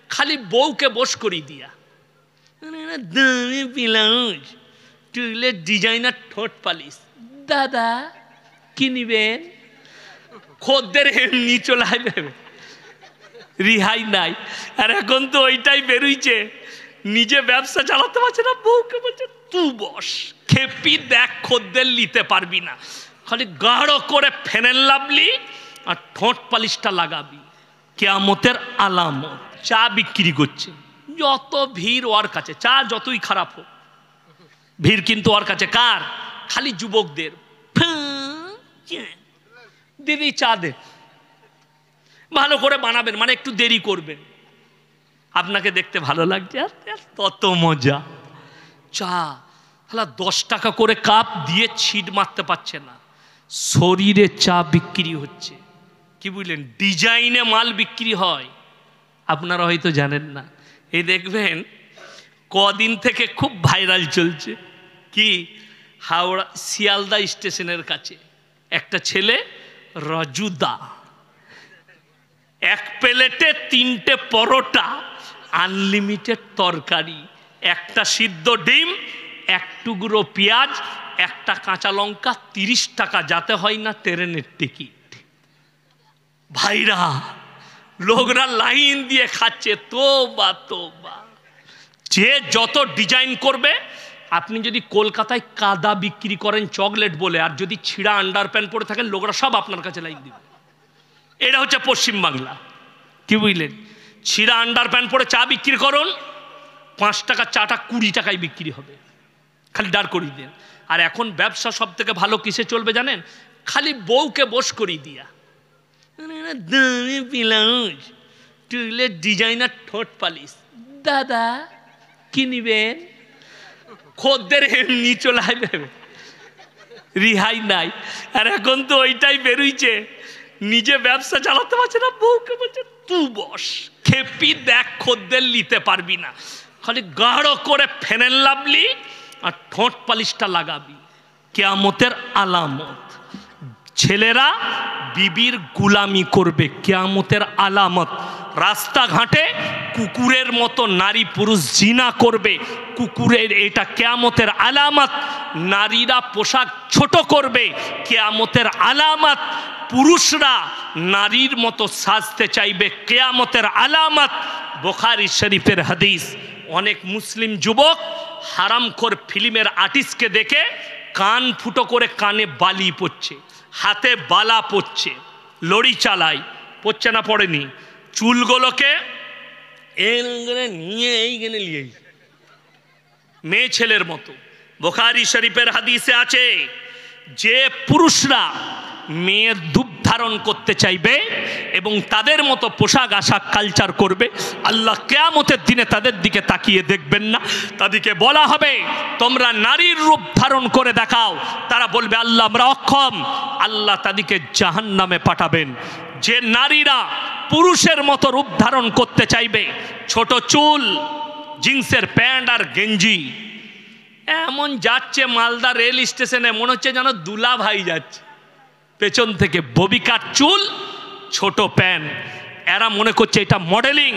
খালি বউকে বস করি দিয়া দামি ব্লাউজ, টুলের ডিজাইনার ঠোঁট পালিশ। দাদা কি নিবেন? খদ্দের এমনি চলে আসবে, রিহাই নাই। আর এখন তো ওইটাই বেরোইছে, নিজে ব্যবসা চালাতে পারছে না, বউকে বলছে তুই বস, খেপি দেখ খদ্দের নিতে পারবি না, খালি গাঢ় করে ফেনেল লাভলি আর ঠোঁট পালিশটা লাগাবি। কিয়ামতের আলামত। চা বিক্রি করছে, যত ভিড় ওর কাছে, চা যতই খারাপ হোক ভিড় কিন্তু ওর কাছে কার? খালি যুবকদের। দিদি চা দে, ভালো করে বানাবেন, মানে একটু দেরি করবেন, আপনাকে দেখতে ভালো লাগছে, তত মজা। চা হ্যাঁ 10 টাকা করে কাপ দিয়ে ছিট মারতে পারছে না, শরীরে চা বিক্রি হচ্ছে। কি বুঝলেন? ডিজাইনে মাল বিক্রি হয়, আপনারা হয়তো জানেন না। এই দেখবেন কদিন থেকে খুব ভাইরাল চলছে, কি হাওড়া শিয়ালদা স্টেশনের কাছে একটা ছেলে রজুদা, এক প্লেটে 3টে পরোটা, আনলিমিটেড তরকারি, একটা সিদ্ধ ডিম, এক টুকরো পেঁয়াজ, একটা কাঁচা লঙ্কা, 30 টাকা, যাতে হয় না ট্রেনের টিকিট। ভাইরা লোকরা লাইন দিয়ে খাচ্ছে। তোবা তোবা, যে যত ডিজাইন করবে। আপনি যদি কলকাতায় কাদা বিক্রি করেন চকলেট বলে, আর যদি ছিঁড়া আন্ডার প্যান্ট পরে থাকেন, লোকরা সব আপনার কাছে লাইন দিবে। এটা হচ্ছে পশ্চিমবাংলা। কি বুঝলেন? ছিঁড়া আন্ডার প্যান্ট পরে চা বিক্রি করুন, 5 টাকা চাটা 20 টাকায় বিক্রি হবে, খালি দাঁড় করিয়ে দেন। আর এখন ব্যবসা সব থেকে ভালো কিসে চলবে জানেন? খালি বউকে বস করিয়ে দিয়া দামি ব্লাউজ, টুলের ডিজাইনার ঠোঁট পালিশ। দাদা কি নিবেন? খদ্দের এমনি চলে আসবে, রিহাই নাই। আর এখন তো ওইটাই বেরোইছে, নিজে ব্যবসা চালাতে পারছে না, বউকে বলছে তুই বস, খেপি দেখ খদ্দের নিতে পারবি না, খালি গাঢ় করে ফেনেল লাভলি আর ঠোঁট পালিশটা লাগাবি। কিয়ামতের আলামত। ছেলেরা বিবির গুলামি করবে, কিয়ামতের আলামত। রাস্তাঘাটে কুকুরের মতো নারী পুরুষ জিনা করবে, কুকুরের, এটা কিয়ামতের আলামত। নারীরা পোশাক ছোট করবে, কিয়ামতের আলামত। পুরুষরা নারীর মতো সাজতে চাইবে, কিয়ামতের আলামত। বুখারী শরীফের হাদিস। অনেক মুসলিম যুবক হারামখোর ফিল্মের আর্টিস্টকে দেখে কান ফুটো করে কানে বালি পড়ছে, হাতে বালা পড়ছে, লড়ি চালায়, পড়ছে না পড়েনি, চুলগুলোকে নিয়ে এইখানে নিয়ে মেয়ে ছেলের মতো। বুখারী শরীফের হাদিসে আছে, যে পুরুষরা মেয়ের ধূপ ধারণ করতে চাইবে এবং তাদের মতো পোশাক আশাক কালচার করবে, আল্লাহ কিয়ামতের দিনে তাদের দিকে তাকিয়ে দেখবেন না। তাদেরকে বলা হবে তোমরা নারীর রূপ ধারণ করে দেখাও, তারা বলবে আল্লাহ আমরা অক্ষম, আল্লাহ তাদেরকে জাহান্নামে পাঠাবেন। যে নারীরা পুরুষের মতো রূপ ধারণ করতে চাইবে, ছোট চুল, জিন্সের প্যান্ট আর গেঞ্জি, এমন যাচ্ছে মালদা রেল স্টেশনে, মনে হচ্ছে যেন দুলা ভাই যাচ্ছে, পেছন থেকে ববিকার চুল, ছোট প্যান্ট, এরা মনে করছে এটা মডেলিং।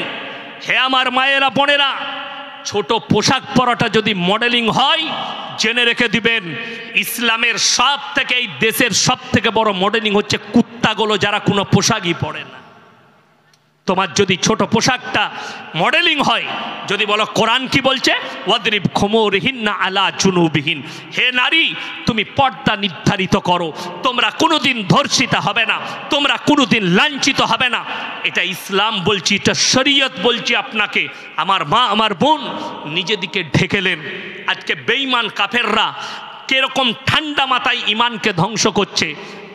হে আমার মায়েরা বোনেরা, ছোট পোশাক পরাটা যদি মডেলিং হয়, জেনে রেখে দিবেন ইসলামের সব থেকে, এই দেশের সব থেকে বড় মডেলিং হচ্ছে কুত্তাগুলো, যারা কোনো পোশাকই পরে না। তোমার যদি ছোট পোশাকটা মডেলিং হয়, যদি বলো কোরআন কি বলছে, ওয়াদরিব খুমুরহিন্না আলা জুনুবিহিন, হে নারী তুমি পর্দা নির্ধারিত করো, তোমরা কোনোদিন ধর্ষিতা হবে না, তোমরা কোনোদিন লাঞ্ছিত হবে না। এটা ইসলাম বলছি, এটা শরীয়ত বলছি আপনাকে। আমার মা আমার বোন নিজেদিকে ঢেকেলেন। আজকে বেঈমান কাফেররা কিরকম ঠান্ডা মাথায় ইমানকে ধ্বংস করছে।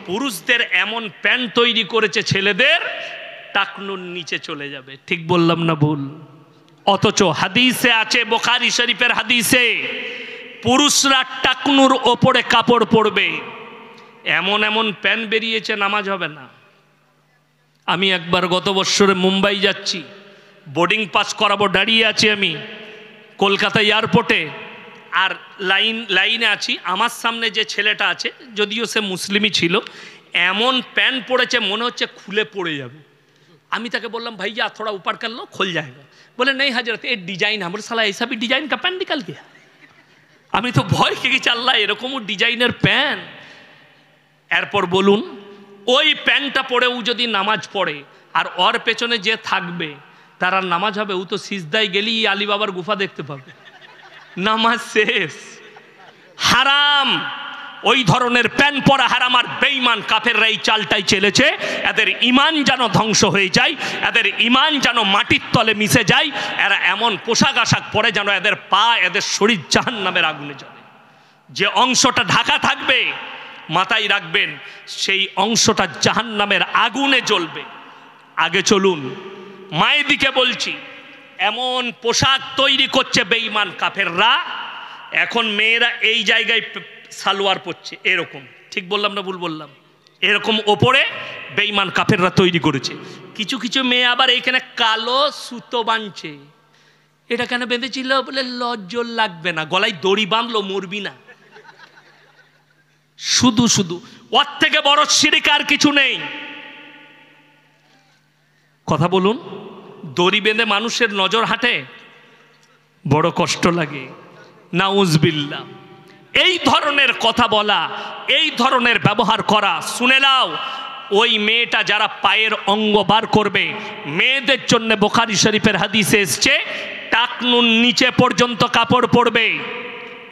পুরুষদের এমন প্যান্ট তৈরি করেছে ছেলেদের, টাকনুর নিচে চলে যাবে। ঠিক বললাম না ভুল? অথচ হাদিসে আছে, বুখারী শরীফের হাদিসে, পুরুষরা টাকনুর ওপরে কাপড় পরবে। এমন এমন প্যান্ট বেরিয়েছে, নামাজ হবে না। আমি একবার গত বছরে মুম্বাই যাচ্ছি, বোর্ডিং পাস করাবো, দাঁড়িয়ে আছি আমি কলকাতা এয়ারপোর্টে, আর লাইনে আছি। আমার সামনে যে ছেলেটা আছে, যদিও সে মুসলিমই ছিল, এমন প্যান্ট পরেছে মনে হচ্ছে খুলে পড়ে যাবে, আমি তাকে বললাম ভাইয়া थोड़ा ऊपर कर लो खुल जाएगा। बोले नहीं हजरत ये डिजाइन है। बोले साला ऐसा भी डिजाइन का पैंट निकल गया। আমি তো ভয় খেয়ে চাল্লা এরকমও ডিজাইনের প্যান্ট। এরপর বলুন ওই প্যান্টটা পরেও যদি নামাজ পড়ে আর ওর পেছনে যে থাকবে তার আর নামাজ হবে? ও তো সিজদায় গেলেই আলী বাবার গুফা দেখতে পাবে, নামাজ শেষ। হারাম, ওই ধরনের প্যান্ট পরা হারাম। আর বেঈমান কাফেররা এই চালটাই চলেছে, এদের ঈমান যেন ধ্বংস হয়ে যায়, এদের ঈমান যেন মাটির তলে মিশে যায়, এরা এমন পোশাক আশাক পরে যেন এদের পা এদের শরীর জাহান্নামের আগুনে জ্বলে। যে অংশটা ঢাকা থাকবে মাথায় রাখবেন সেই অংশটা জাহান্নামের আগুনে জ্বলবে। আগে চলুন, মায়ের দিকে বলছি, এমন পোশাক তৈরি করছে বেঈমান কাফেররা। এখন মেয়েরা এই জায়গায় সালোয়ার পরছে এরকম, ঠিক বললাম না ভুল বললাম? এরকম ওপরে বেঈমান কাফেররা তৈরি করেছে। কিছু কিছু মেয়ে আবার এইখানে কালো সুতো বাঁধছে। এটা কেন বেঁধেছিল? বলে লজ্জা লাগবে না, গলায় দড়ি বাঁধলো মরবি না। শুধু শুধু ওর থেকে বড় শিরক আর কিছু নেই। কথা বলুন, দড়ি বেঁধে মানুষের নজর হাঁটে, বড় কষ্ট লাগে। নাউজবিল্লাহ। এই ধরনের কথা বলা, এই ধরনের ব্যবহার করা, শুনে নাও, ওই মেয়েটা যারা পায়ের অঙ্গ বার করবে, মেয়েদের জন্য বুখারী শরীফের হাদিসে এসছে টাকনুন নিচে পর্যন্ত কাপড় পরবে,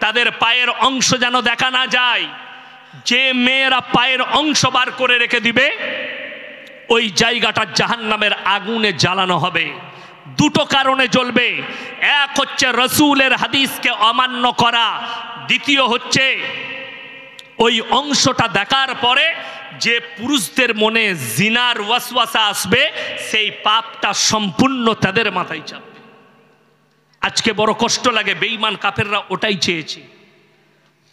তাদের পায়ের অংশ যেন দেখা না যায়। যে মেয়েরা পায়ের অংশ বার করে রেখে দিবে ওই জায়গাটা জাহান্নামের আগুনে জ্বালানো হবে। দুটো কারণে জ্বলবে, এক হচ্ছে রাসূলের হাদিসকে অমান্য করা, দ্বিতীয় হচ্ছে ওই অংশটা দেখার পরে যে পুরুষদের মনে জিনার ওয়াসওয়াসা আসবে সেই পাপটা সম্পূর্ণ তাদের মাথায় চাপবে। আজকে বড় কষ্ট লাগে, বেঈমান কাফেররা ওটাই চেয়েছে।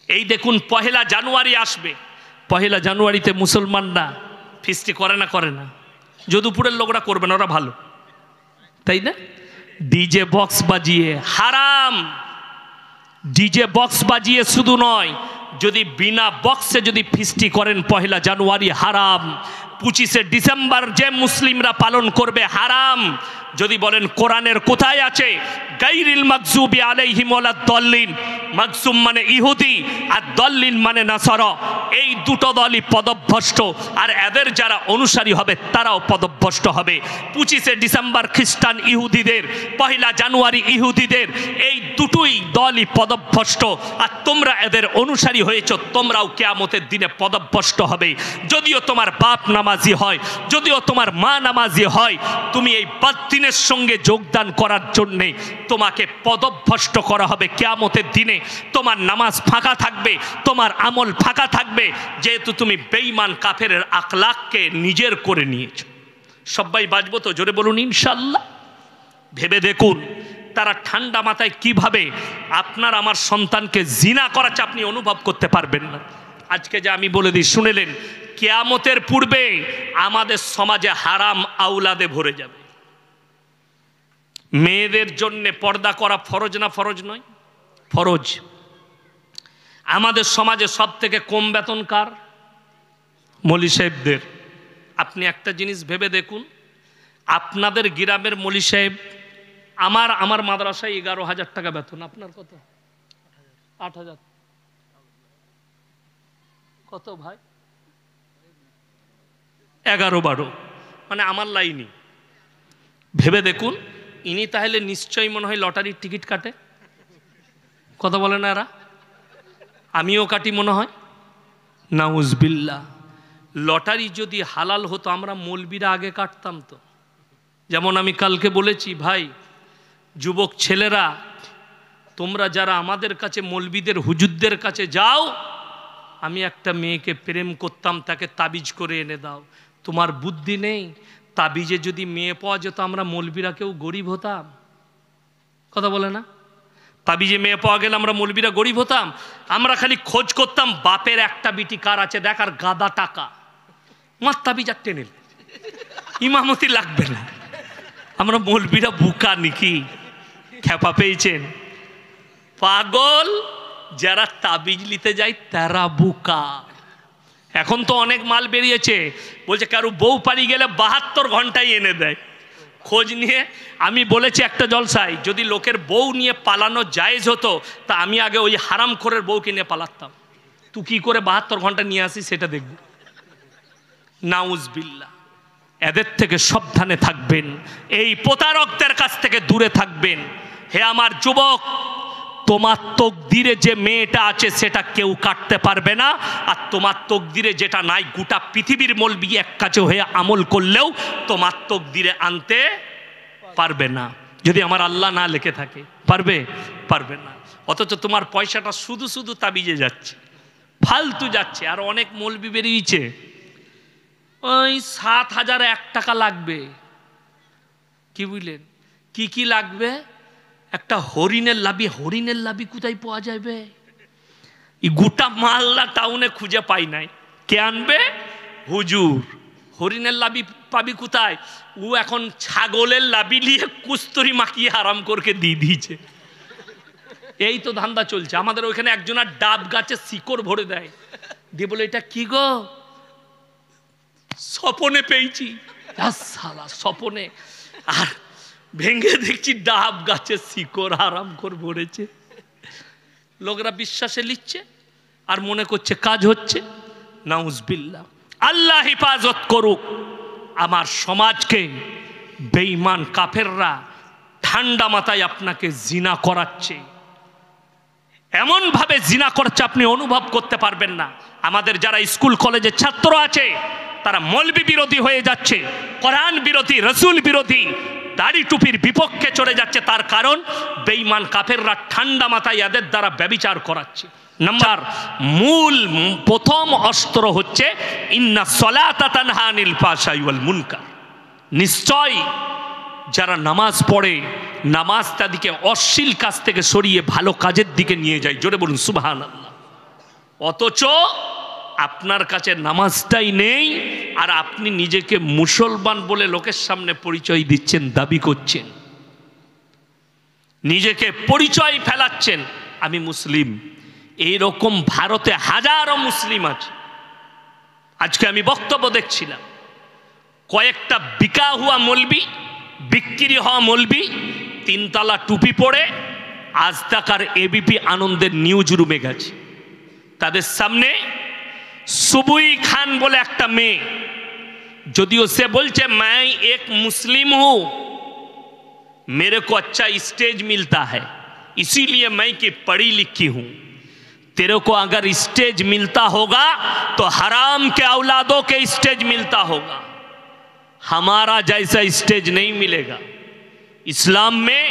এই দেখুন পহেলা জানুয়ারি আসবে, পহেলা জানুয়ারিতে মুসলমানরা ফিস্টি করে না? করে না? যদুপুরের লোকরা করবে না, ওরা ভালো, তাই না? ডিজে বক্স বাজিয়ে হারাম। ডিজে বক্স বাজিয়ে শুধু নয়, যদি বিনা বক্সে যদি ফিস্টি করেন পহেলা জানুয়ারি হারাম। 25শে ডিসেম্বর যে মুসলিমরা পালন করবে হারাম। যদি বলেন কোরআনের কোথায় আছে গায়রিল মাগজুবি আলাইহিম ওয়ালাদ দাল্লিন, মাগজুম মানে ইহুদি আর দাল্লিন মানে নাসারা, এই দুটো দলই পদভ্রষ্ট, আর এদের যারা অনুসারী হবে তারাও পদভ্রষ্ট হবে। 25শে ডিসেম্বর খ্রিস্টান ইহুদিদের, পহেলা জানুয়ারি ইহুদিদের, এই দুটোই দলই পদভ্রষ্ট। আর তোমরা এদের অনুসারী হয়েছো, তোমরাও কিয়ামতের দিনে পদভ্রষ্ট হবে। যদিও তোমার বাপ নামাজি হয়, যদিও তোমার মা নামাজি হয়, তুমি এই বাতিলের সঙ্গে যোগদান করার জন্যে তোমাকে পদভ্রষ্ট করা হবে কিয়ামতের দিনে। তোমার নামাজ ফাঁকা থাকবে, তোমার আমল ফাঁকা থাকবে, যেহেতু তুমি বেঈমান কাফেরের আখলাককে নিজের করে নিয়েছো। সবাই বাজবো তো? জোরে বলুন ইনশাআল্লাহ। ভেবে দেখুন তারা ঠান্ডা মাথায় কিভাবে আপনার আমার সন্তানকে জিনা করাচ্ছে, আপনি অনুভব করতে পারবেন না। আজকে যে আমি বলে দিই শুনেলেন, কিয়ামতের পূর্বে আমাদের সমাজে হারাম আওলাদে ভরে যাবে। মেয়েদের জন্য পর্দা করা ফরজ না ফরজ নয়? ফরজ। আমাদের সমাজে সব থেকে কম বেতন কার? মৌলী সাহেবদের। আপনি একটা জিনিস ভেবে দেখুন, আপনাদের গ্রামের মৌলী সাহেব, আমার মাদ্রাসায় 11,000 টাকা বেতন, আপনার কত? 8,000। কত ভাই? 11-12, মানে আমার লাইনই। ভেবে দেখুন, ইনি তাহলে নিশ্চয়ই মনে হয় লটারির টিকিট কাটে। কথা বলে না এরা? আমিও কাটি মনে হয়। নাউজবিল্লাহ। লটারি যদি হালাল হতো আমরা মৌলবীরা আগে কাটতাম তো। যেমন আমি কালকে বলেছি, ভাই যুবক ছেলেরা, তোমরা যারা আমাদের কাছে মৌলবীদের হুজুরদের কাছে যাও, আমি একটা মেয়েকে প্রেম করতাম, তাকে তাবিজ করে এনে দাও। তোমার বুদ্ধি নেই? তাবিজে যদি মেয়ে পাওয়া যেত আমরা মৌলবীরা কেউ গরিব হতাম? কথা বলে না? তাবিজে মেয়ে পাওয়া গেলে আমরা মৌলবীরা গরিব হতাম? আমরা খালি খোঁজ করতাম বাপের একটা বিটি কার আছে দেখ, আর গাদা টাকা, মার তাবিজ আর টেনে, ইমামতি লাগবে না। আমরা মৌলবীরা বুকা নাকি? খেপা পেয়েছেন? পাগল যারা তাবিজ নিতে যায় তারা বুকা। এখন তো অনেক মাল বেরিয়েছে, বলছে কারো বউ পালিয়ে গেলে 72 ঘন্টায় এনে দেয়। খোঁজ নিয়ে আমি বলেছি একটা জলসায়, যদি লোকের বউ নিয়ে পালানো জায়েজ হতো তা আমি আগে ওই হারামখোরের বউকে নিয়ে পালাতাম। তুই কি করে 72 ঘন্টা নিয়ে আসিস সেটা দেখব। নাউজবিল্লাহ। এদের থেকে সাবধানে থাকবেন, এই প্রতারকদের কাছ থেকে দূরে থাকবেন। হে আমার যুবক, তোমার তকদিরে যে মেয়েটা আছে সেটা কেউ কাটতে পারবে না, আর তোমার তকদিরে যেটা নাই গোটা পৃথিবীর মলবি এক কাছে হয়ে আমল করলেও তোমার তকদিরে আনতে পারবে না, যদি আমার আল্লাহ না লিখে থাকে। পারবে? পারবে না। অথচ তোমার পয়সাটা শুধু শুধু তাবিজে যাচ্ছে, ফালতু যাচ্ছে। আর অনেক মলবি বেরিয়েছে, ওই 7,001 টাকা লাগবে। কি বুঝলেন? কি কি লাগবে? একটা হরিণের লাবি। হরিণের লাবি কোথায় পাওয়া যাবে? এই গোটা মালদা টাউনে খুঁজে পাই নাই। কে আনবে? হুজুর। হরিণের লাবি পাবি কোথায়? ও এখন ছাগলের লাবি নিয়ে কুস্তরি মাখিয়ে আরাম করকে দিয়ে দিয়েছে। এই তো ধান্দা চলছে। আমাদের ওইখানে একজনের ডাব গাছে শিকড় ভরে দেয়, দিয়ে বলে এটা কি গো? স্বপনে পেয়েছি। সালা স্বপনে। আর ভেঙে দেখছি ডাব গাছে শিকড় আরাম করে ভরেছে। লোকরা বিশ্বাসে নিচ্ছে আর মনে করছে কাজ হচ্ছে। নাউজবিল্লাহ। আল্লাহ হেফাজত করুক আমার সমাজকে। বেঈমান কাফেররা ঠান্ডা মাথায় আপনাকে জিনা করাচ্ছে, এমন ভাবে জিনা করছে আপনি অনুভব করতে পারবেন না। আমাদের যারা স্কুল কলেজের ছাত্র আছে তারা মৌলবি বিরোধী হয়ে যাচ্ছে, কোরআন বিরোধী, রসুল বিরোধী, দাড়ি টুপির বিপক্ষে চলে যাচ্ছে। তার কারণ বেঈমান কাফেররা ঠান্ডা মাথায় এদের দ্বারা ব্যভিচার করাচ্ছে। নাম্বার মূল প্রথম অস্ত্র হচ্ছে ইন্না সলাতা তানহা আনিল ফাহশাই ওয়াল মুনকার। নিশ্চয় যারা নামাজ পড়ে, নামাজ তাদেরকে অশ্লীল কাজ থেকে সরিয়ে ভালো কাজের দিকে নিয়ে যায়। জোরে বলুন সুবহানাল্লাহ। অথচ আপনার কাছে নামাজটাই নেই, আর আপনি নিজেকে মুসলমান বলে লোকের সামনে পরিচয় দিচ্ছেন, দাবি করছেন, নিজেকে পরিচয় ফেলাচ্ছেন আমি মুসলিম। এইরকম ভারতে হাজারো মুসলিম আছে। আজকে আমি বক্তব্য দেখছিলাম, কয়েকটা বিকা হুয়া মৌলবি, বিক্রি হওয়া মৌলবি, 3 তলা টুপি পরে আজ তাক আর এবিপি আনন্দের নিউজ রুমে গেছে। তাদের সামনে সুবুই খান বলে একটা মেয়ে, যদিও সে বলছে मैं एक मुस्लिम हूं, मेरे को अच्छा स्टेज मिलता है, इसीलिए मैं कि पढ़ी लिखी हूं। तेरे को अगर स्टेज मिलता होगा तो हराम के औलादों के स्टेज मिलता होगा, हमारा जैसा स्टेज नहीं मिलेगा। इस्लाम में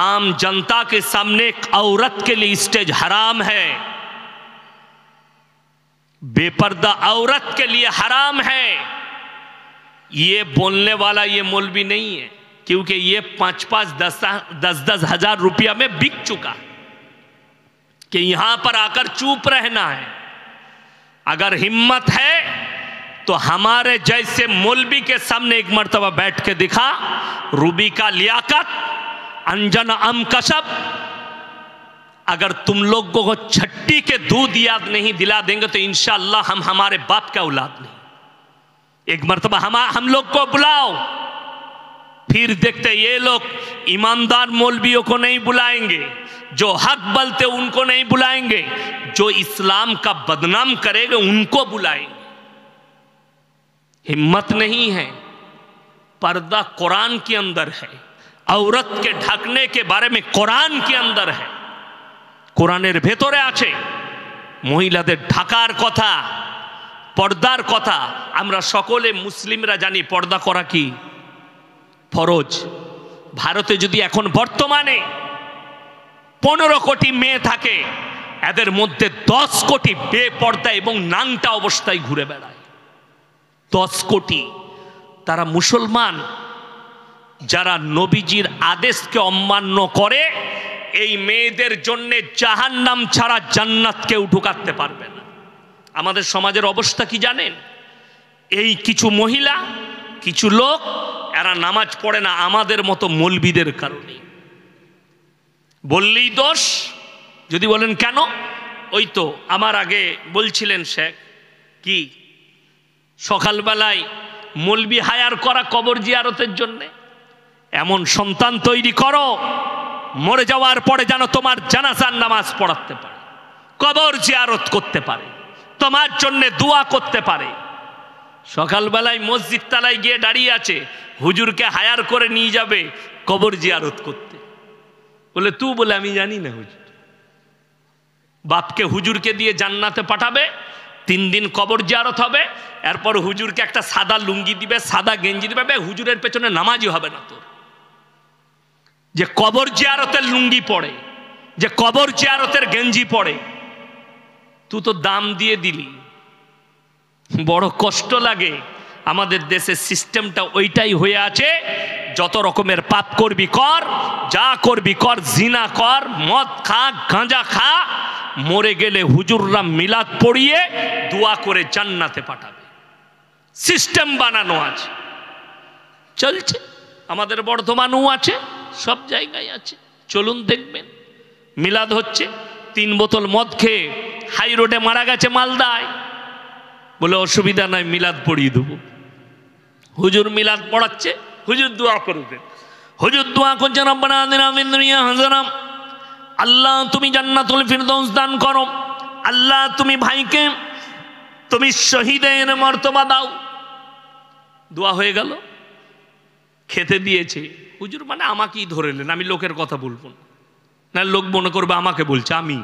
आम जनता के सामने एक औरत के लिए स्टेज हराम है, बेपर्दा औरत के लिए हराम है। ये बोलने वाला ये मौलवी नहीं है, क्योंकि ये 5-5, 10-10 हजार रुपया में बिक चुका कि यहां पर आकर चुप रहना है। अगर हिम्मत है तो हमारे जैसे मौलवी के सामने एक मर्तबा बैठ के दिखा, रूबी का लियाकत, अंजना अमकशब। अगर तुम लोगों को छट्टी के दूध याद नहीं दिला देंगे तो इंशाअल्लाह हम हमारे बाप का औलाद नहीं। एक मर्तबा हम लोग को बुलाओ, फिर देखते ये लोग ईमानदार मौलवियों को नहीं बुलाएंगे, जो हक बोलते उनको नहीं बुलाएंगे, जो इस्लाम का बदनाम करेंगे उनको बुलाएंगे। हिम्मत नहीं है। पर्दा कुरान के अंदर है, औरत के ढकने के बारे में कुरान के अंदर है, কোরআনের ভেতরে আছে মহিলাদের ঢাকার কথা, পর্দার কথা। আমরা সকলে মুসলিমরা জানি পর্দা করা কি ফরজ। ভারতে যদি এখন বর্তমানে 15 কোটি মেয়ে থাকে, এদের মধ্যে 10 কোটি বেপর্দা এবং নাংটা অবস্থায় ঘুরে বেড়ায়। 10 কোটি। তারা মুসলমান। যারা নবীজির আদেশকে অমান্য করে, এই মেয়েদের জন্য জাহান্নাম ছাড়া জান্নাত কেউ ঢুকাতে পারবে না। আমাদের সমাজের অবস্থা কি জানেন? এই কিছু মহিলা, কিছু লোক, এরা নামাজ পড়ে না আমাদের মতো মৌলবিদের কারণে। বললেই দোষ। যদি বলেন কেন, ওই তো আমার আগে বলছিলেন শেখ, কি সকালবেলায় মলবি হায়ার করা কবর জিয়ারতের জন্যে? এমন সন্তান তৈরি করো মরে যাওয়ার পরে যেন তোমার জানাজার নামাজ পড়াতে পারে, কবর জিয়ারত করতে পারে, তোমার জন্য দোয়া করতে পারে। সকালবেলায় মসজিদ তালায় গিয়ে দাঁড়িয়ে আছে, হুজুরকে হায়ার করে নিয়ে যাবে কবর জিয়ারত করতে। বলে তুই বলে আমি জানি না হুজুর। বাপকে হুজুরকে দিয়ে জান্নাতে পাঠাবে, 3 দিন কবর জিয়ারত হবে, এরপর হুজুরকে একটা সাদা লুঙ্গি দিবে, সাদা গেঞ্জি দিবে, হুজুরের পেছনে নামাজই হবে না তোর। যে কবর জিয়ারতের লুঙ্গি পড়ে, যে কবর জিয়ারতের গেঞ্জি পড়ে, তুই তো দাম দিয়ে দিলি। বড় কষ্ট লাগে। আমাদের দেশের সিস্টেমটা ওইটাই হয়ে আছে, যত রকমের পাপ করবি কর, যা করবি কর, জিনা কর, মদ খা, গাঁজা খা, মরে গেলে হুজুররা মিলাদ পড়িয়ে দোয়া করে জান্নাতে পাঠাবে। সিস্টেম বানানো আছে, চলছে। আমাদের বর্ধমানেও আছে, সব জায়গায় আছে। চলুন দেখবেন, মিলাদ হচ্ছে, 3 বোতল মদ খেয়ে হাই রোডে মারা গেছে মালদায়। বলে অসুবিধা নাই, মিলাদ পড়িয়ে দেবো। হুজুর মিলাদ পড়াচ্ছে, হুজুর দোয়া করবেন। হুজুর দোয়া করছেন, রব্বানা আতিনা ফিদ দুনিয়া হাসানাহ, আল্লাহ তুমি জান্নাতুল ফিরদৌস দান করো, আল্লাহ তুমি ভাইকে তুমি শহীদের মর্তবা দাও। দোয়া হয়ে গেল, খেতে দিয়েছে। হুজুর মানে আমাকেই ধরেলেন, আমি লোকের কথা বলবো না, লোক মনে করবে আমাকে বলছে। আমি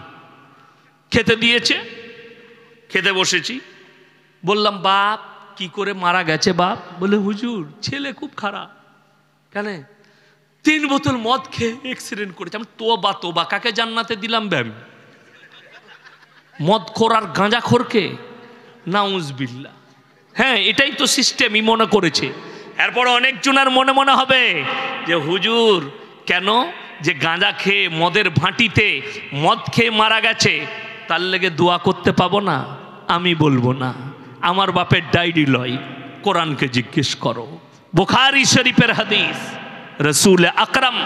খেতে দিয়েছে, খেতে বসেছি। বললাম বাপ কি করে মারা গেছে বাপ? বলে হুজুর ছেলে খুব খারাপ। কেন? 3 বোতল মদ খেয়ে অ্যাক্সিডেন্ট করেছে। আমি তোবা তোবা, কাকে জান্নাতে দিলাম ব্যাম? মদ খোর আর গাঁজা খোরকে? নাউজবিল্লাহ। হ্যাঁ, এটাই তো সিস্টেমই মনে করেছে। এরপর অনেকজনের মনে মনে হবে যে হুজুর কেন, যে গাঁজা খেয়ে মদের ভাঁটিতে মদ খেয়ে মারা গেছে, তার লেগে দোয়া করতে পাবো না? আমি বলবো না, আমার বাপের ডায়েরি লয়, কোরআনকে জিজ্ঞেস করো। বুখারী শরীফের হাদিস, রাসূল আকরাম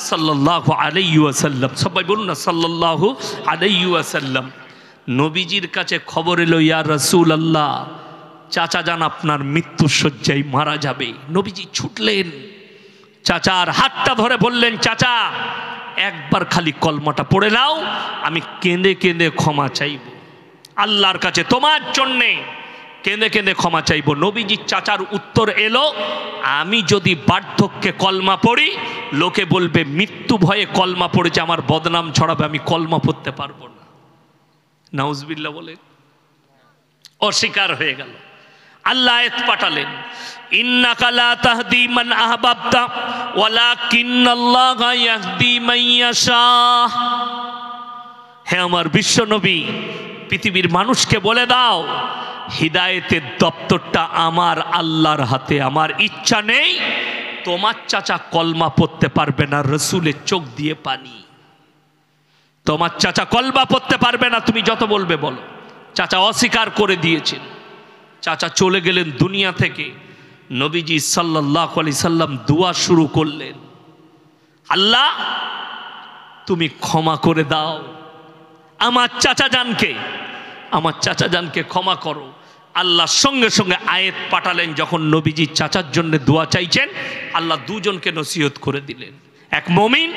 সাল্লাল্লাহু আলাইহি ওয়াসাল্লাম, সবাই বলুন না সাল্লাল্লাহু আলাইহি ওয়াসাল্লাম, নবীজির কাছে খবর এলো, ইয়া রাসূলুল্লাহ চাচা যান আপনার মৃত্যুর শয্যায় মারা যাবে। নবীজি ছুটলেন, চাচার হাতটা ধরে বললেন, চাচা একবার খালি কলমাটা পড়ে নাও, আমি কেঁদে কেঁদে ক্ষমা চাইব আল্লাহর কাছে, তোমার জন্যে কেঁদে কেঁদে ক্ষমা চাইব। নবীজির চাচার উত্তর এলো, আমি যদি বার্ধক্যে কলমা পড়ি, লোকে বলবে মৃত্যু ভয়ে কলমা পড়েছে, আমার বদনাম ছড়াবে, আমি কলমা পড়তে পারবো না। নাউজুবিল্লাহ বলে অস্বীকার হয়ে গেল। আল্লাহ আয়াত পাঠালেন, ইন্নাকা লা তাহদি মান আহবাবতা ওয়ালাকিন্নাল্লাহা ইয়াহদি মান ইয়াশা। হে আমার বিশ্ব নবী, পৃথিবীর মানুষকে বলে দাও, হিদায়েতের দপ্তরটা আমার আল্লাহর হাতে, আমার ইচ্ছা নেই তোমার চাচা কলমা পড়তে পারবে না, রসুলের চোখ দিয়ে পানি। তোমার চাচা কলমা পড়তে পারবে না, তুমি যত বলবে বলো। চাচা অস্বীকার করে দিয়েছেন, চাচা চলে গেলেন দুনিয়া থেকে। নবীজি সাল্লাল্লাহু আলাইহি সাল্লাম দোয়া শুরু করলেন, আল্লাহ তুমি ক্ষমা করে দাও আমার চাচা জানকে, আমার চাচা জানকে ক্ষমা করো। আল্লাহ সঙ্গে সঙ্গে আয়াত পাঠালেন, যখন নবীজি চাচার জন্য দোয়া চাইছেন, আল্লাহ দুজনকে নসিহত করে দিলেন, এক মুমিন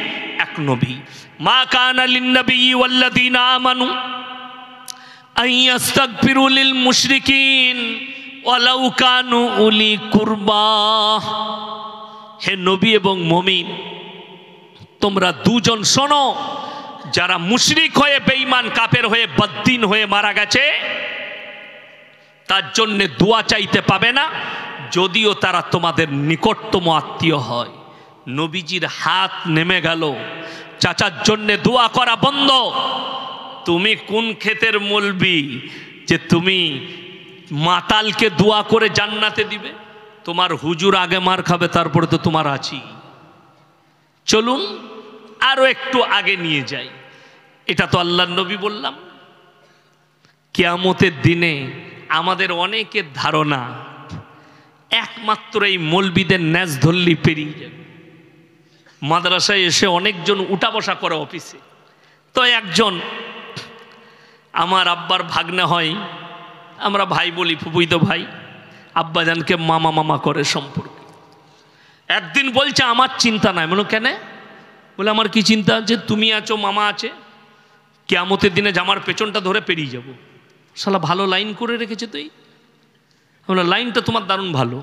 এক নবী। মা কানা লিন-নবী ওয়াল্লাযীনা আমানু আইয়াস্তাগফিরু লিল মুশরিকিন ওয়ালাউ কানু উলি কুরবা। হে নবী এবং মুমিন, তোমরা দুজন শোনো, যারা মুশরিক হয়ে, বেঈমান কাফের হয়ে, বদ্দিন হয়ে মারা গেছে, তার জন্য দোয়া চাইতে পাবে না, যদিও তারা তোমাদের নিকটতম আত্মীয় হয়। নবীজির হাত নেমে গেল, চাচার জন্য দোয়া করা বন্ধ। তুমি কোন ক্ষেতের মলবি যে তুমি মাতালকে দোয়া করে জান্নাতে দিবে? তোমার হুজুর আগে মার খাবে, তারপরে তো তোমার আছি। চলুন আরো একটু আগে নিয়ে যাই। এটা তো আল্লাহর নবী বললাম। কিয়ামতের দিনে আমাদের অনেকের ধারণা একমাত্র এই মৌলবীদের ন্যাজ ধরলি পেরিয়ে যাবে। মাদ্রাসায় এসে অনেকজন উঠা বসা করে অফিসে, তো একজন আমার আব্বার ভাগ্নে হয়, আমরা ভাই বলি, ফুপুই তো ভাই, আব্বাজানকে মামা মামা করে সম্পর্ক। একদিন বলছে আমার চিন্তা নাই। বলো কেন? বলে আমার কি চিন্তা আছে, তুমি আছো, মামা আছে, কিয়ামতের দিনে জামার পেছনটা ধরে পেরিয়ে যাব। শালা ভালো লাইন করে রেখেছে তুই। বলে লাইনটা তোমার দারুণ ভালো,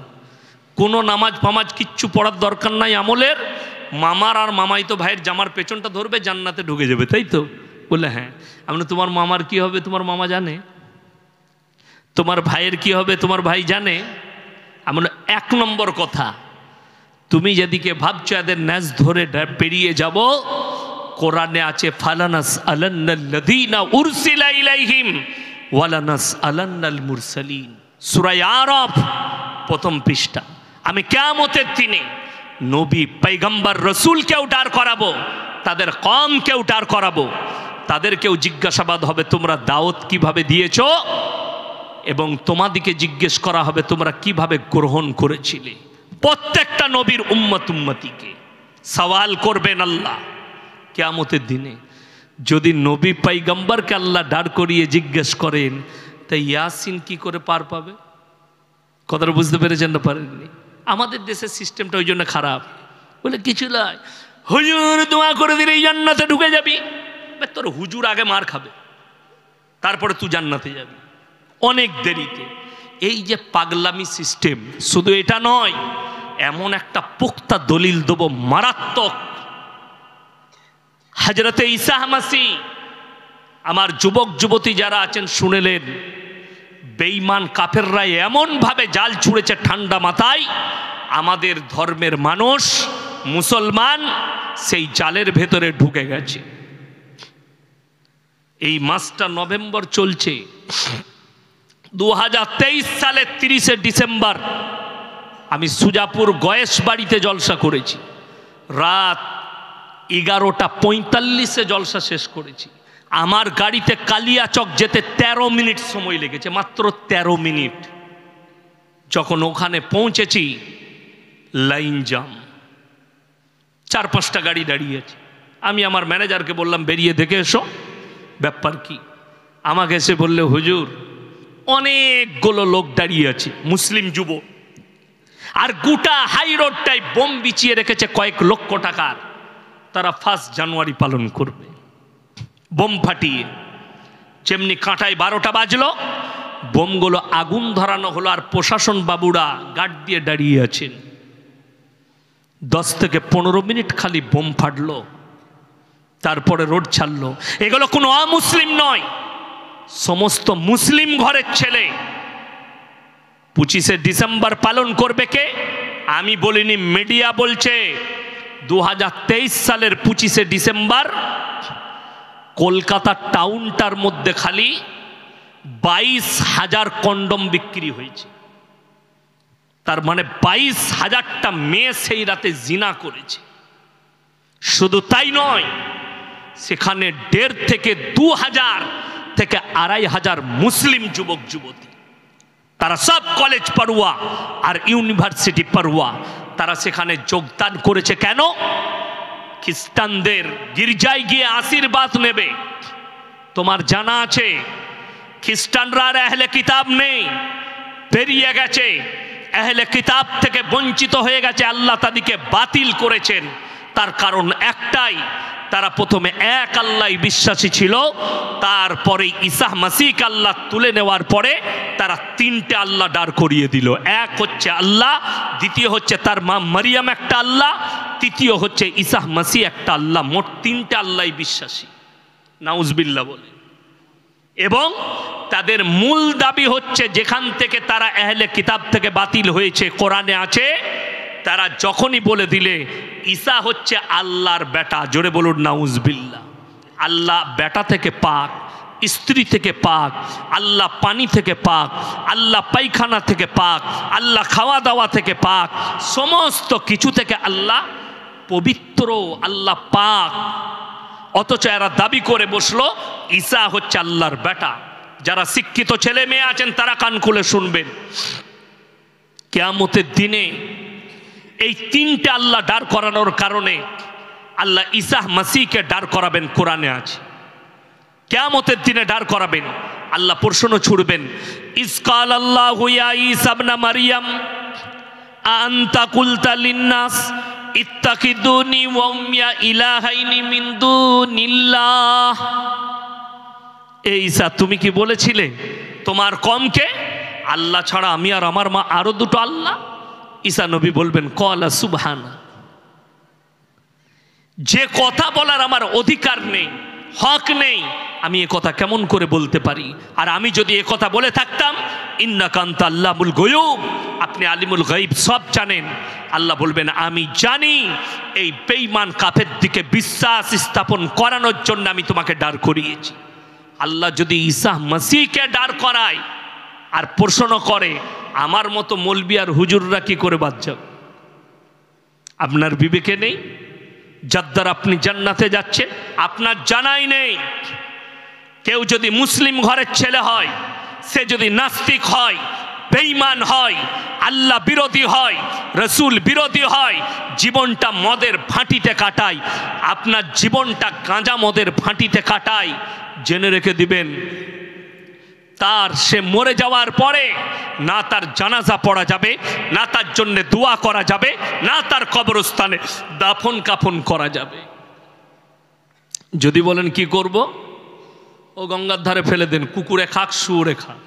কোনো নামাজ ফামাজ কিচ্ছু পড়ার দরকার নাই আমলের, মামার আর মামাই তো ভাইয়ের জামার পেছনটা ধরবে, জান্নাতে ঢুকে যাবে, তাই তো? বলে হ্যাঁ। আমরা তোমার মামার কি হবে তোমার মামা জানে, তোমার ভাইয়ের কি হবে তোমার ভাই জানে। আমরা এক নম্বর কথা, তুমি যেদিকে ভাবছো এদের ন্যাস ধরে পেরিয়ে যাব, কোরআনে আছে ফালানাস আলান্নাল্লাযীনা উরসিলা ইলাইহিম ওয়ালানাস আলান্নাল মুরসালিন, সূরা আরাফ প্রথম পৃষ্ঠা। আমি কিয়ামতের দিনে নবী পয়গম্বর রাসূলকেও দাঁড় করাবো, তাদের কওমকেও দাঁড় করাবো, তাদেরকেও জিজ্ঞাসাবাদ হবে তোমরা দাওয়াত কিভাবে দিয়েছো, এবং তোমাদিকে জিজ্ঞেস করা হবে তোমরা কিভাবে গ্রহণ করেছিলে। প্রত্যেকটা নবীর উম্মতিকে সওয়াল করবেন আল্লাহ কিয়ামতের দিনে। যদি নবী পয়গম্বরকে আল্লাহ দাঁড় করিয়ে জিজ্ঞেস করেন, তাই ইয়াসিন কি করে পার পাবে? কথাটা বুঝতে পেরেছেন না পারেননি? আমাদের দেশের সিস্টেমটা ওই জন্য খারাপ। বলে কিছু নয়, হুজুর দোয়া করে দিলে এই জান্নাতে ঢুকে যাবি। তোর হুজুর আগে মার খাবে, তারপরে তুই জান্নাতে যাবি অনেক দেরিতে। এই যে পাগলামি সিস্টেম, শুধু এটা নয়, এমন একটা পুক্তা দলিল দেব মারাত্মক। হযরতে ঈসা মাসিহ, আমার যুবক যুবতী যারা আছেন শুনেলেন, বেঈমান কাফেররা এমন ভাবে জাল ছুঁড়েছে ঠান্ডা মাথায়, আমাদের ধর্মের মানুষ মুসলমান সেই জালের ভেতরে ঢুকে গেছে। এই মাসটা নভেম্বর চলছে, 2023 সালের 30শে ডিসেম্বর আমি সুজাপুর গয়েশ বাড়িতে জলসা করেছি। রাত 11:45 জলসা শেষ করেছি। আমার গাড়িতে কালিয়াচক যেতে 13 মিনিট সময় লেগেছে, মাত্র 13 মিনিট। যখন ওখানে পৌঁছেছি লাইন জাম, 4-5টা গাড়ি দাঁড়িয়েছে। আমি আমার ম্যানেজারকে বললাম বেরিয়ে দেখে এসো ব্যাপার কি। আমাকে এসে বললে হুজুর অনেকগুলো লোক দাঁড়িয়ে আছে, মুসলিম যুবক, আর গোটা হাই রোডটাই বোম বিছিয়ে রেখেছে কয়েক লক্ষ টাকার। তারা 1 জানুয়ারি পালন করবে বোম ফাটিয়ে। যেমনি কাঁটায় 12টা বাজলো, বোমগুলো আগুন ধরানো হলো, আর প্রশাসন বাবুরা গার্ড দিয়ে দাঁড়িয়ে আছেন। 10 থেকে 15 মিনিট খালি বোম ফাটলো, তারপরে রোড ছাড়লো। এগুলো কোনো অমুসলিম নয়, সমস্ত মুসলিম ঘরের ছেলে। 25শে ডিসেম্বর পালন করবে কে? আমি বলিনি, মিডিয়া বলছে। 2023 সালের 25শে ডিসেম্বর কলকাতা টাউনটার মধ্যে খালি 22,000 কন্ডম বিক্রি হয়েছে। তার মানে 22,000টা মেয়ে সেই রাতে জিনা করেছে। শুধু তাই নয়, সেখানে 1.5 থেকে 2,000 থেকে 2,500 মুসলিম যুবক যুবতী, তারা সব কলেজ পড়ুয়া আর ইউনিভার্সিটি পড়ুয়া, তারা সেখানে যোগদান করেছে। কেন? খ্রিস্টানদের গির্জায় গিয়ে আশীর্বাদ নেবে। তোমার জানা আছে খ্রিস্টানরা আর আহলে কিতাব নেই, পেরিয়ে গেছে, আহলে কিতাব থেকে বঞ্চিত হয়ে গেছে, আল্লাহ তাদেরকে বাতিল করেছেন। তার কারণ একটাই, তারা প্রথমে এক আল্লাহ বিশ্বাসী ছিল, তারপরে ঈসা মাসিহকে আল্লাহ তুলে নেওয়ার পরে তারা 3টে আল্লাহ দাঁড় করিয়ে দিল। এক হচ্ছে আল্লাহ, দ্বিতীয় হচ্ছে তার মা মারিয়াম একটা আল্লাহ, তৃতীয় হচ্ছে ঈসা মাসিহ একটা আল্লাহ। মোট 3টে আল্লাহ বিশ্বাসী, নাউজুবিল্লাহ বলে। এবং তাদের মূল দাবি হচ্ছে, যেখান থেকে তারা আহলে কিতাব থেকে বাতিল হয়েছে, কোরআনে আছে, তারা যখনই বলে দিলে ঈসা হচ্ছে আল্লাহর বেটা, জোরে বলুন নাউজুবিল্লাহ। আল্লাহ বেটা থেকে পাক, স্ত্রী থেকে পাক, আল্লাহ পানি থেকে পাক, আল্লাহ পায়খানা থেকে পাক, আল্লাহ খাওয়া দাওয়া থেকে পাক, সমস্ত কিছু থেকে আল্লাহ পবিত্র, আল্লাহ পাক। অথচ এরা দাবি করে বসলো ঈসা হচ্ছে আল্লাহর বেটা। যারা শিক্ষিত ছেলে মেয়ে আছেন তারা কান খুলে শুনবেন, কিয়ামতের দিনে এই 3টে আল্লাহ দাঁড় করানোর কারণে আল্লাহ ঈসা মাসিহকে দাঁড় করাবেন, কোরআনে আছে। কিয়ামতের দিনে দাঁড় করাবেন, আল্লাহ প্রশ্ন ছুড়বেন, ইস ক্বালাল্লাহু ইয়া ঈসা ইবনে মারইয়াম আনতা কুলতা লিন-নাস ইত্তাখিদুনি ওয়া উম্মিয়া ইলাহাইনি মিন দুনিল্লাহ। এই ঈসা, তুমি কি বলেছিলে তোমার কওমকে আল্লাহ ছাড়া আমি আর আমার মা আরো দুটো আল্লাহ? ঈসা নবী বলবেন ক্বালা সুবহানা, যে কথা বলার আমার অধিকার নেই, হক নেই, আমি এ কথা কেমন করে বলতে পারি? আর আমি যদি এ কথা বলে থাকতাম, ইন্নাকা আনতা আল্লামুল গায়ুব, আপনি আলিমুল গায়ব, সব জানেন। আল্লাহ বলবেন আমি জানি। এই বেঈমান কাফের দিকে বিশ্বাস স্থাপন করানোর জন্য আমি তোমাকে দাঁড় করিয়েছি। আল্লাহ যদি ঈসা মসিহকে দাঁড় করায় আর প্রশ্ন করে, আমার মতো মৌলবি আর হুজুররা কি করে বাদ যাবে? আপনার বিবেকে নেই? যার দ্বারা আপনি জান্নাতে যাচ্ছেন আপনার জানাই নেই। কেউ যদি মুসলিম ঘরের ছেলে হয়, সে যদি নাস্তিক হয়, বেঈমান হয়, আল্লাহ বিরোধী হয়, রসুল বিরোধী হয়, জীবনটা মদের ভাঁটিতে কাটায়, আপনার জীবনটা গাঁজা মদের ভাঁটিতে কাটায়, জেনে রেখে দিবেন তার সে মরে যাওয়ার পরে না তার জানাজা পড়া যাবে, না তার জন্য দোয়া করা যাবে, না তার কবরস্থানে দাফন কাফন করা যাবে। যদি বলেন কি করব, ও গঙ্গার ধারে ফেলে দেন, কুকুরে খাক শুয়োরে খাক,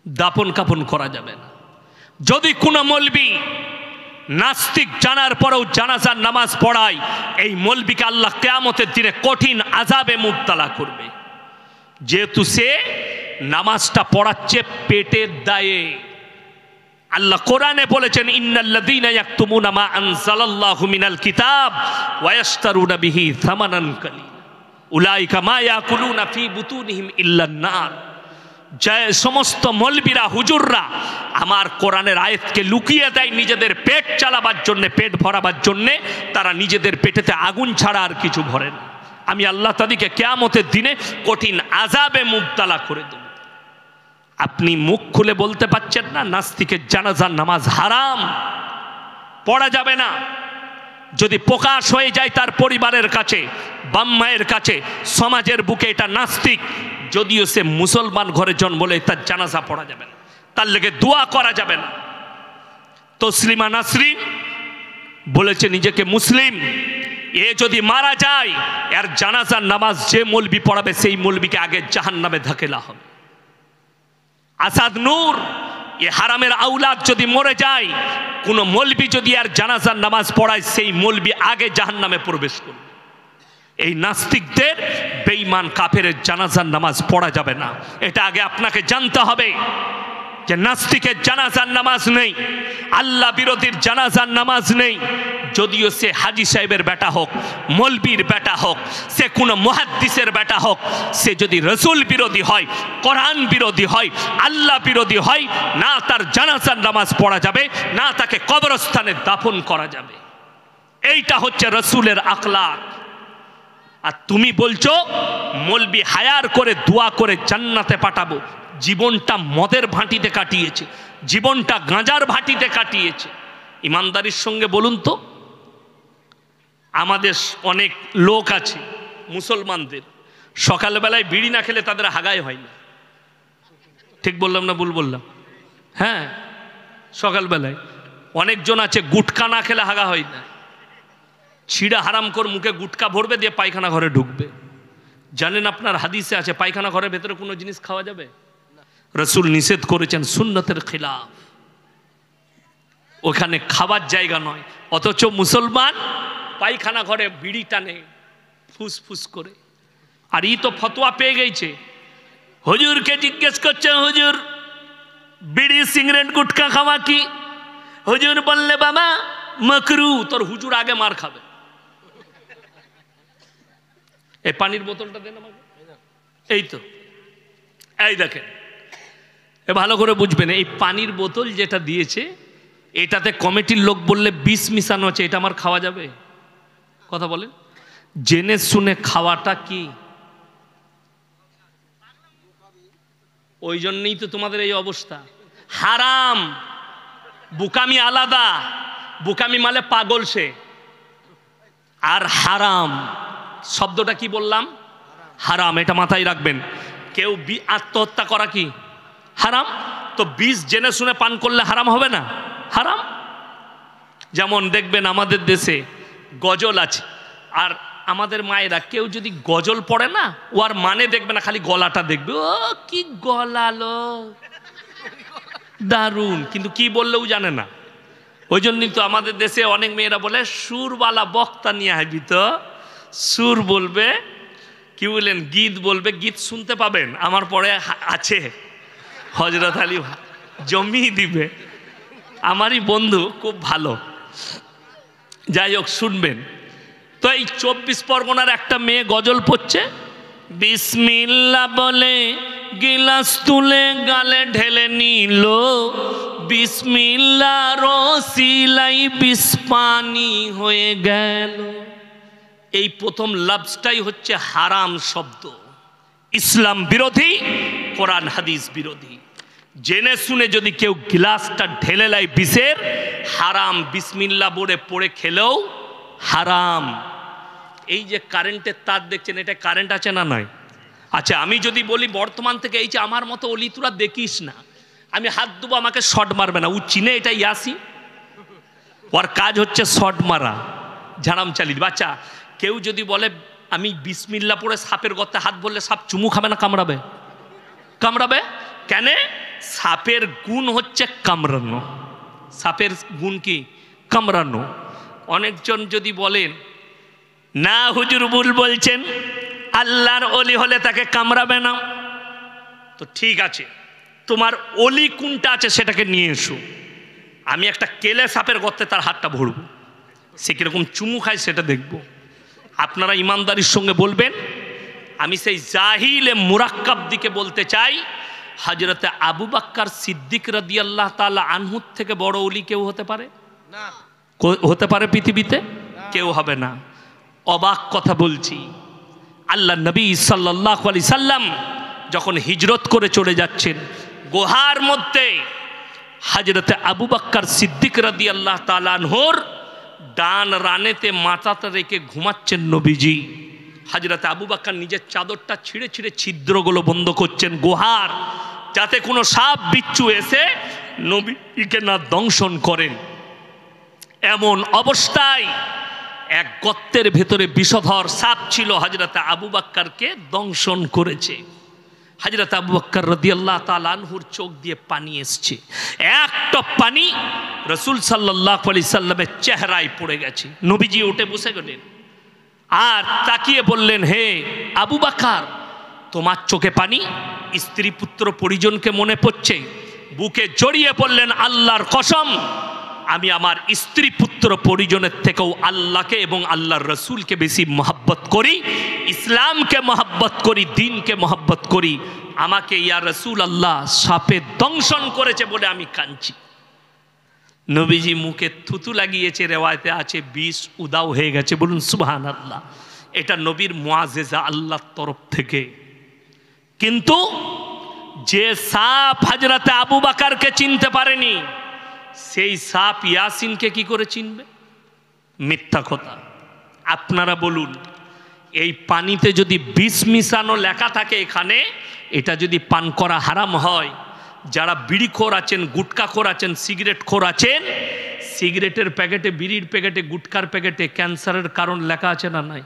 দাফন কাফন করা যাবে না। যদি কোনো মৌলবি নাস্তিক জানার পরেও জানাজার নামাজ পড়ায়, এই মৌলবিকে আল্লাহ কিয়ামতের দিনে কঠিন আযাবে মুবতালা করবে, যেহেতু সে নামাজটা পড়াচ্ছে পেটের দায়ে। আল্লাহ কোরআনে বলেছেন ইন্নাল্লাযীনা ইয়াকতুমুনা মা আনজালাল্লাহু মিনাল কিতাব ওয়া ইয়াশতারুনা বিহি থামানান কালীলা উলাইকা মা ইয়াকুলুনা ফি বুতুনিহিম ইল্লান নার। যে সমস্ত মৌলবিরা হুজুররা আমার কোরআনের আয়াতকে লুকিয়ে দেয় নিজেদের পেট চালাবার জন্য, পেট ভরাবার জন্য, তারা নিজেদের পেটেতে আগুন ছাড়া আর কিছু ভরে না। আমি আল্লাহ তাদেরকে কিয়ামতের দিনে কঠিন আযাবে মুবতালা করে দেব। আপনি মুখ খুলে বলতে পারছেন না নাস্তিকের জানাজার নামাজ হারাম, পড়া যাবে না। যদি প্রকাশ হয়ে যায় তার পরিবারের কাছে, বাম্মায়ের কাছে, সমাজের বুকে এটা নাস্তিক, যদিও সে মুসলমান ঘরে জন্ম, বলে তার জানাজা পড়া যাবে না, তার লেগে দোয়া করা যাবে না। তসলিমা নাসরিন বলেছে নিজেকে মুসলিম, এ যদি মারা যায় এর জানাজার নামাজ যে মৌলবি পড়াবে সেই মৌলবিকে আগে জাহান্নামে ধাকেলা হবে। আসাদ নূর এ হারামের আউলাদ যদি মরে যায়, কোন মৌলবি যদি আর জানাজার নামাজ পড়ায়, সেই মৌলবি আগে জাহান্নামে প্রবেশ করবে। এই নাস্তিকদের, বেঈমান কাফেরের জানাজার নামাজ পড়া যাবে না। এটা আগে আপনাকে জানতে হবে যে নাস্তিকের জানাজার নামাজ নেই, আল্লাহ বিরোধীর জানাজার নামাজ নেই। যদিও সে হাজি সাহেবের বেটা হোক, মৌলবীর বেটা হোক, সে কোনো মুহাদ্দিসের বেটা হোক, সে যদি রসুল বিরোধী হয়, কোরআন বিরোধী হয়, আল্লাহ বিরোধী হয়, না তার জানাজার নামাজ পড়া যাবে, না তাকে কবরস্থানে দাফন করা যাবে। এইটা হচ্ছে রসুলের আখলাক। আর তুমি বলছো মৌলবি হায়ার করে দোয়া করে জান্নাতে পাঠাবো। জীবনটা মদের ভাঁটিতে কাটিয়েছে, জীবনটা গাঁজার ভাঁটিতে কাটিয়েছে। ইমানদারির সঙ্গে বলুন তো, আমাদের অনেক লোক আছে মুসলমানদের, সকালবেলায় বিড়ি না খেলে তাদের হাগাই হয় না। ঠিক বললাম না ভুল বললাম? হ্যাঁ, সকালবেলায় অনেকজন আছে গুটকা না খেলে হাগা হয় না। ছিঁড়া হারাম করে মুখে গুটকা ভরবে, দিয়ে পায়খানা ঘরে ঢুকবে। জানেন আপনার হাদিসে আছে পায়খানা ঘরের ভেতরে কোনো জিনিস খাওয়া যাবে? রসুল নিষেধ করেছেন, সুন্নতের খিলাফ, ওখানে খাবার জায়গা নয়। অথচ মুসলমান পায়খানা ঘরে বিড়ি টানে ফুস ফুস করে। আর ই তো ফতোয়া পেয়ে গেছে, হুজুরকে জিজ্ঞেস করছে, হুজুর বিড়ি সিগারেট গুটকা খাওয়া কি? হুজুর বললে বাবা মাকরু। তোর হুজুর আগে মার খাবে। এই পানির বোতলটা দেন আমাকে। এই তো, এই দেখেন, এ ভালো করে বুঝবেন, এই পানির বোতল যেটা দিয়েছে এটাতে কমিটির লোক বললে বিষ মিশানো আছে, এটা আমার খাওয়া যাবে? কথা বলেন। জেনে শুনে খাওয়াটা কি? ওই জন্যই তো তোমাদের এই অবস্থা। হারাম। বুকামি আলাদা, বুকামি মানে পাগল সে, আর হারাম শব্দটা কি বললাম? হারাম। এটা মাথায় রাখবেন। কেউ আত্মহত্যা করা কি হারাম। তো বিষ জেনে শুনে পান করলে হারাম হবে না? হারাম। যেমন দেখবেন আমাদের দেশে গজল আছে, আর আমাদের মায়েরা কেউ যদি গজল পড়ে না, ও আর মানে দেখবে না, খালি গলাটা দেখবে, ও কি গলালো, দারুণ, কিন্তু কি বললেও জানে না। ওই জন্যই তো আমাদের দেশে অনেক মেয়েরা বলে সুরওয়ালা বক্তা নিয়ে আসবি, তো সুর বলবে, কি বললেন, গীত বলবে, গীত শুনতে পাবেন। আমার পরে আছে হজরত আলী, জমিয়ে দিবে, আমারই বন্ধু, খুব ভালো। যাই হোক, শুনবেন। তো এই 24 পরগনার একটা মেয়ে গজল পড়ছে, বিসমিল্লাহ বলে গিলাস তুলে গালে ঢেলে নিল, বিসমিল্লাহ রসিলাই বিষ পানি হয়ে গেল। এই প্রথম লফজটাই হচ্ছে হারাম শব্দ, ইসলাম বিরোধী, কোরআন হাদিস বিরোধী। জেনে শুনে যদি কেউ গিলাসটা ঢেলে লাই বিষের, হারাম। বিসমিল্লাহ বলে পড়ে খেলেও হারাম। এই যে কারেন্টের তার দেখছেন, এটা কারেন্ট আছে না নাই? আচ্ছা, আমি যদি বলি বর্তমান থেকে, এই যে আমার মতো অলি তোরা দেখিস না, আমি হাত দেবো, আমাকে শট মারবে না, ও চিনে এটা ইয়াসি, ওর কাজ হচ্ছে শট মারা, ঝাড়াম চালিয়ে বাচ্চা। কেউ যদি বলে আমি বিসমিল্লাহ পড়ে সাপের গর্তে হাত বললে, সাপ চুমু খাবে না কামড়াবে? কামড়াবে। কেন? সাপের গুণ হচ্ছে কামড়ানো। সাপের গুণ কি? কামড়ানো। অনেকজন যদি বলেন না হুজুর ভুল বলছেন, আল্লাহর অলি হলে তাকে কামড়াবে না, তো ঠিক আছে, তোমার অলি কোনটা আছে সেটাকে নিয়ে এসো, আমি একটা কেলে সাপের গর্তে তার হাতটা ভরব, সে কিরকম চুমু খায় সেটা দেখব। আপনারা ইমানদারির সঙ্গে বলবেন। আমি সেই জাহিলে মুরাক্কাব দিকে বলতে চাই, হযরতে আবু বকর সিদ্দিক রাদিয়াল্লাহু তাআলা আনহুর থেকে বড় ওলি কেউ হতে পারে না? হতে পারে পৃথিবীতে? কেউ হবে না। অবাক কথা বলছি, আল্লাহ নবী সাল্লাল্লাহু আলাইহি সাল্লাম যখন হিজরত করে চলে যাচ্ছেন, গুহার মধ্যে হযরতে আবু বকর সিদ্দিক রাদিয়াল্লাহু তাআলা আনহুর ডান রানেতে মাথাটা রেখে ঘুমাচ্ছেন নবীজি। হযরতে আবু বকর নিজের চাদরটা ছিঁড়ে ছিঁড়ে ছিদ্রগুলো বন্ধ করছেন গুহার, যাতে কোনো সাপ বিচ্ছু এসে নবীকে না দংশন করেন। এমন অবস্থায় এক গর্তের ভেতরে বিষধর সাপ ছিল, হযরতে আবু বকরকে দংশন করেছে। হযরত আবু বকর রাদিয়াল্লাহু তাআলা আনহুর চোখ দিয়ে পানি এসছে, একটা পানি রাসূল সাল্লাল্লাহু আলাইহি সাল্লামের চেহারায় পড়ে গেছে। নবীজি উঠে বসে গেলেন আর তাকিয়ে বললেন, হে আবু বকর, তোমার চোখে পানি? স্ত্রী পুত্র পরিজনকে মনে পড়ছে? বুকে জড়িয়ে বললেন, আল্লাহর কসম, আমি আমার স্ত্রী পুত্র পরিজনের থেকেও আল্লাহকে এবং আল্লাহর রসুলকে বেশি মহব্বত করি, ইসলামকে মহব্বত করি, দিনকে মহব্বত করি। আমাকে ইয়া রসুল আল্লাহ সাপে দংশন করেছে বলে আমি কাঁদছি। নবীজি মুখে থুতু লাগিয়েছে, রেওয়ায়তে আছে বিষ উদাও হয়ে গেছে। বলুন সুবহানাল্লাহ। এটা নবীর মুআজিজা আল্লাহর তরফ থেকে। কিন্তু যে সাপ হযরতে আবু বকরকে চিনতে পারেনি, সেই সাপ ইয়াসিনকে কি করে চিনবে? মিথ্যা কথা। আপনারা বলুন, এই পানিতে যদি বিষ মিশানো লেখা থাকে এখানে, এটা যদি পান করা হারাম হয়, যারা বিড়িখোর আছেন, গুটখাখোর আছেন, সিগারেটখোর আছেন, সিগারেটের প্যাকেটে, বিড়ির প্যাকেটে, গুটখার প্যাকেটে ক্যান্সারের কারণ লেখা আছে না নাই?